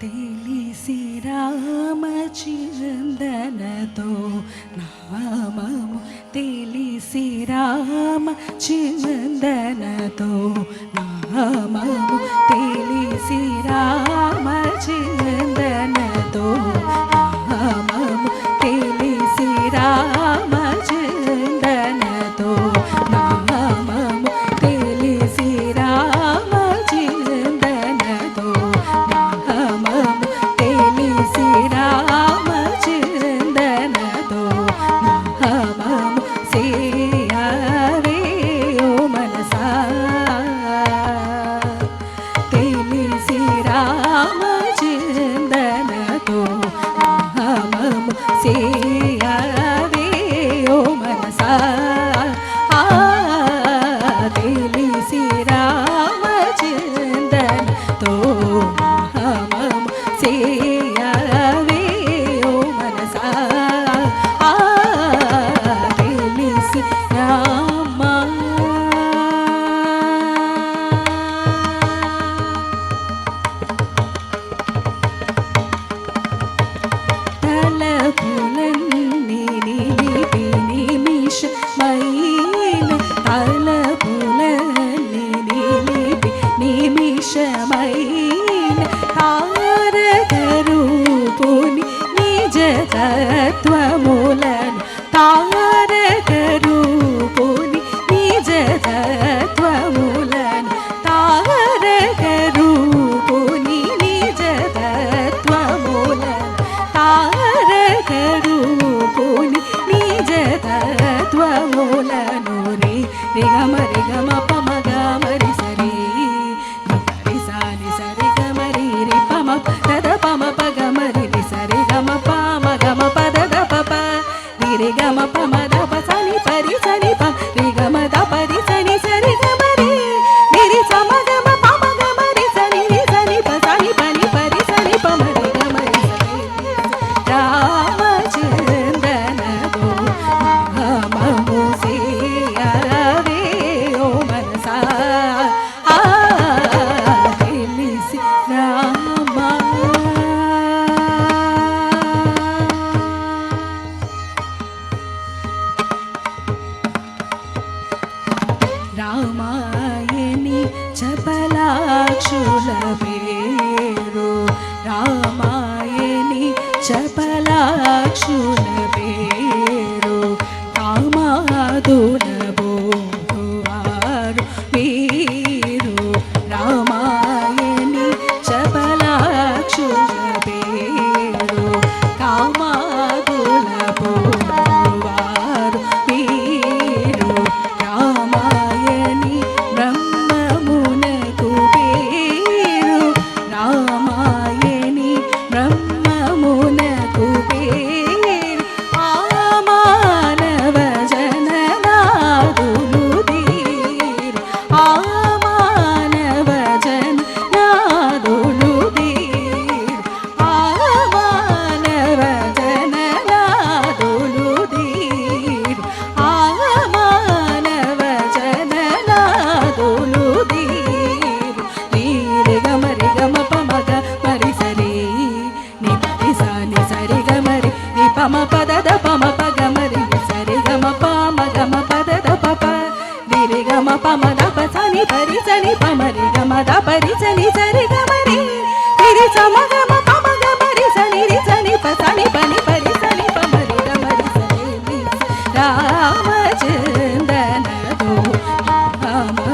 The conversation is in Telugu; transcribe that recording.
తెలిసి రామచందనతో నామము తెలిసి రామచందనతో నామము తెలిసి రామచందనతో నామము తెలిసి రామచందనతో నామము తెలిసి రామచందనతో నామము తెలిసి రామచందనతో నామము సేయవే ఓ మనసా తెలిసి రామచందనతో నామము సేయవే ఓ మనసా తెలిసి రామచందనతో నామము సేయవే ఓ మనసా తెలిసి రామ తలపులన్నీ నిలిపి నిమిషమైన తలపులన్నీ నిలిపి నిమిషమైన తారక రూపుని నిజ తత్వములను తారక రూపుని నిజ తత్వములను తారక రూపుని నిజ తత్వములను తారక రూపుని నిజ తత్వములను రే గమ పమ గమరి సరి గరి సాని సరి గమరి రి పమ తద పమ ప గమరి రి సరి గమ పమ గమ పద ద ప రి గమ పమ ద ప సని పరి సని ప రి గమ ద పరి సని సరి గమరి రి సమ గమ పమ గమరి సని రి సని ప సని పని పరి సని పమ రి గమరి సని రామచందనతో నామము సేయవే ఓ మనసా తెలిసి రామ రామాయణి చపలాక్షుల పేరు రామాయణి చపలాక్షుల పేరు కామాదుల బోధువారు వీరు రామాయణి చపలాక్షుల పేరు కామాదుల బోధువారు వీరు రామాయణి బ్రహ్మమునకు పేరు రామాయణి బ్రహ్మమునకు పేరు ఆ మానవ జననాదులు తీరు ఆ మానవ జననాదులు తీరు ఆ మానవ జననాదులు తీరు ఆ మానవ జననాదులు తీరు తీరి గమరి గమ పమ గమరి సరి ని పరి సాని సరి గమరి ని పమ పద ద పమ ప గమరి ని సరి గమ పమ గమ పద ద ప ప రి గమ పమ ద ప సని పరి సని పమ రి గమ ద పరి సని సరి గమరి రి సమ గమ పమ గమరి సని రి సని ప సని పని పరి సని పమ రి గమరి సని రామచందనతో నామము